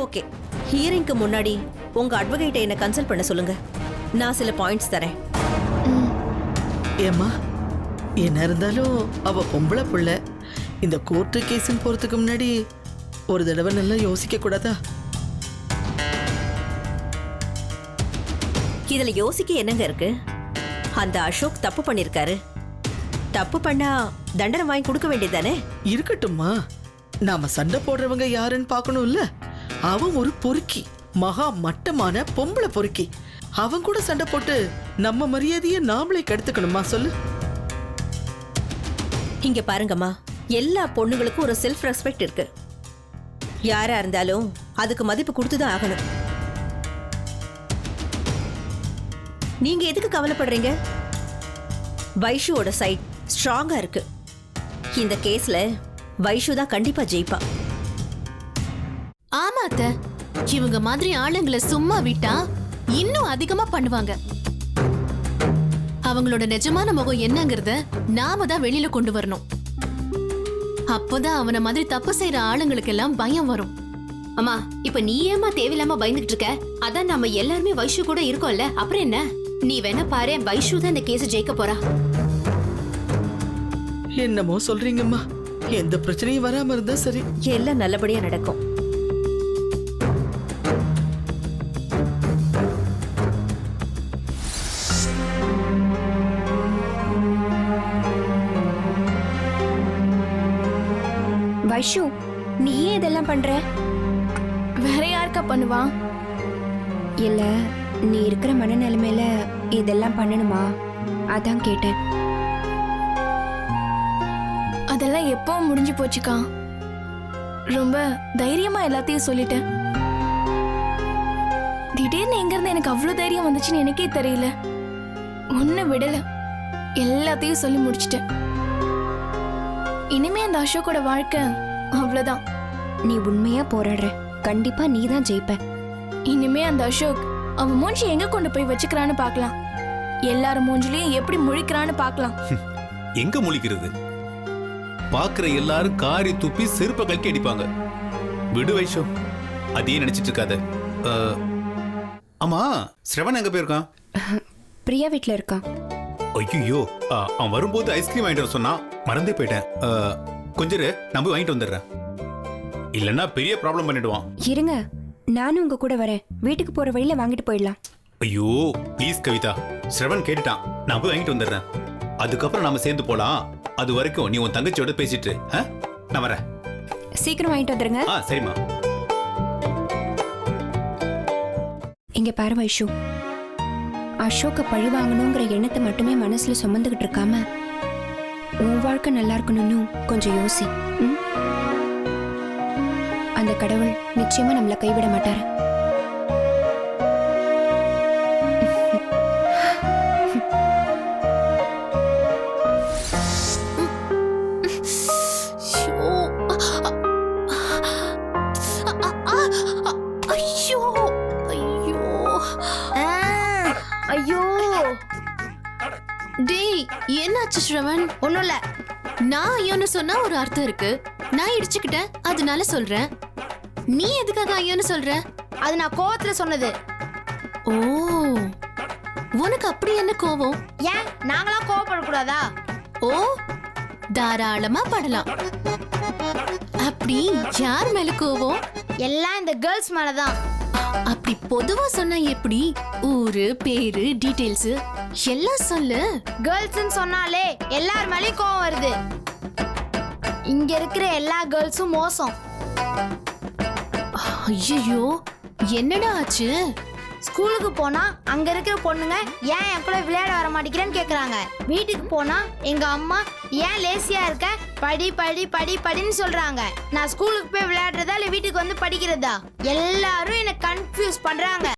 Okay, ஹியரிங்க்கு முன்னாடி உங்க அட்வொகேட்டை என்ன கன்சல்ட் பண்ண சொல்லுங்க. நான் சில பாயிண்ட்ஸ் தரேன். ஏம்மா, என்ன இருந்தாலும் அவ பொம்பளை புள்ள. இந்த கோர்ட்டு கேஸுன்னு போறதுக்கு முன்னாடி ஒரு தடவை நல்லா யோசிக்க கூடாதா? இதுல யோசிக்க என்னங்க இருக்கு? அந்த அசோக் தப்பு பண்ணிருக்காரு. தப்பு பண்ணா தண்டனை வாங்கி கொடுக்க வேண்டியதானே? இருக்கட்டும்மா, நாம சண்டை போடுறவங்க யாருன்னு பார்க்கணும்ல. அவன் ஒரு பொறுக்கி, மகா மட்டமான பொம்பளை பொறுக்கி. அவன் கூட சண்டை போட்டு நம்ம மரியாதையை நாமளே கெடுத்துக்கணுமா சொல்லு? இங்க பாருங்கம்மா, எல்லா பொண்ணுங்களுக்கும் ஒரு செல்ஃப் ரெஸ்பெக்ட் இருக்கு. யாரா இருந்தாலும் அதுக்கு மதிப்பு கொடுத்துதான் ஆகணும். நீங்க எதுக்கு கவலைப்படுறீங்க? வைஷுவோட சைட் ஸ்ட்ராங்கா இருக்கு. இந்த கேஸ்ல வைஷு தான் கண்டிப்பா ஜெயிப்பா. ஆமா அத்தை, இவங்க மாதிரி ஆளுங்களை சும்மா விட்டா இன்னும் அதிகமா பண்ணுவாங்க. அவங்களோட நிஜமான முகம் என்னங்கறத நாம தான் வெளியில கொண்டு வரணும். அப்போதான் அவன மாதிரி தப்பு செய்யற ஆளுங்களுக்கு எல்லாம் பயம் வரும். அம்மா, இப்ப நீ ஏமா தேவையில்லாம பயந்துட்டு இருக்க? அதான் நம்ம எல்லாருமே வைஷு கூட இருக்கோம்ல, அப்புறம் என்ன? நீ வேணா பாரு, வைஷு தான் இந்த கேஸ் ஜெயிக்க போறா. என்னமோ சொல்றீங்கம்மா. எந்த பிரச்சனையும் வராம இருந்தா சரி. எல்லாம் நல்லபடியா நடக்கும். வைஷு, நீ ஏன் இதெல்லாம் பண்ற? வேற யாருக்கா பண்ணுவா? இல்ல, நீ இருக்கிற மனநிலைமையில இதெல்லாம் பண்ணணுமா? அதான் கேட்டேன். அதெல்லாம் எப்போ முடிஞ்சு போச்சுக்கா. ரொம்ப தைரியமா எல்லாத்தையும் சொல்லிட்டேன். திடீர்னு எங்க இருந்து எனக்கு அவ்வளவு தைரியம் வந்துச்சுன்னு எனக்கே தெரியல. ஒண்ணு விடல, எல்லாத்தையும் சொல்லி முடிச்சிட்டேன். இனிமே அந்த அசோக்கோட வாழ்க்கை அவ்வளவுதான். நீ உண்மையா போராடுற, கண்டிப்பா நீ தான் ஜெயிப்ப. இனிமே அந்த அசோக் அவன் மூஞ்சி எங்க கொண்டு போய் வச்சுக்கிறான்னு பார்க்கலாம். எல்லாரும் மூஞ்சிலையும் எப்படி முழிக்கிறான்னு பார்க்கலாம். எங்க முழிக்கிறது? பாக்குற எல்லாரும் காரி துப்பி செருப்ப கழட்டி அடிப்பாங்க. விடு வைஷோ, அதையே நினைச்சிட்டு இருக்காத. ஆமா, ஸ்ரவன் எங்க போயிருக்கான்? பிரியா வீட்ல இருக்கான். ஐயோ, அவன் வரும்போது ஐஸ்கிரீம் வாங்கிட்டு வர சொன்னா, மறந்தே போயிட்டேன். கொஞ்சம் இரு, நான் போய் வாங்கிட்டு வந்துடுறேன். இல்லன்னா பெரிய ப்ராப்ளம் பண்ணிடுவான். இருங்க, நானும் உங்க கூட வரேன். வீட்டுக்கு போற வழியில வாங்கிட்டு போயிடலாம். ஐயோ ப்ளீஸ் கவிதா, ஸ்ரவன் கேட்டுட்டான். நான் போய் வாங்கிட்டு வந்துடுறேன். அதுக்கப்புறம் நாம சேர்ந்து போலாம். அது வரைக்கும் நீ உன் தங்கச்சியோட பேசிட்டு. நான் வரேன். சீக்கிரம் வாங்கிட்டு வந்துருங்க. சரிம்மா. இங்க பாரு வைஷு, அசோக்க பழி வாங்கணுங்கிற எண்ணத்தை மட்டுமே மனசுல சுமந்துகிட்டு இருக்காம உன் வாழ்க்கை நல்லா இருக்கணும்னு கொஞ்சம் யோசி. அந்த கடவுள் நிச்சயமா நம்மளை கைவிட மாட்டாரு. ஐயோ டேய், என்னாச்சு ஸ்ரவன்? ஒண்ணும் இல்ல. நான் ஐயோன்னு சொன்னா ஒரு அர்த்தம் இருக்கு. நான் இடிச்சுக்கிட்டேன், அதனால சொல்றேன். நீ எதுக்காக ஐயோன்னு சொல்ற? அது நான் கோவத்துல சொன்னது. ஓ, உனக்கு அப்படி என்ன கோவம்? ஏன் நாங்களாம் கோவப்படக்கூடாதா? ஓ, தாராளமா படலாம். அப்படி யார் மேல கோவம்? எல்லாம் இந்த கேர்ள்ஸ் மேலதான். அப்படி பொதுவா சொன்னா எப்படி? ஊரு, பேரு, டீடைல்ஸ் எல்லாம் சொல்லு. கேர்ள்ஸ்ன்னு சொன்னாலே எல்லார் மேலயும் கோவம் வருது. இங்க இருக்கிற எல்லா கேர்ள்ஸும் மோசம். ஐயோ, என்னடா ஆச்சு? ஸ்கூலுக்கு போனா அங்க இருக்கிற பொண்ணுங்க ஏன் என் கூட விளையாட வர மாட்டேங்கிறேன்னு கேக்குறாங்க. வீட்டுக்கு போனா எங்க அம்மா ஏன் லேசியா இருக்க, படி படி படி படின்னு சொல்றாங்க. நான் ஸ்கூலுக்கு போய் விளையாடுறதா இல்ல வீட்டுக்கு வந்து படிக்கிறதா? எல்லாரும் என்ன கன்ஃபியூஸ் பண்றாங்க.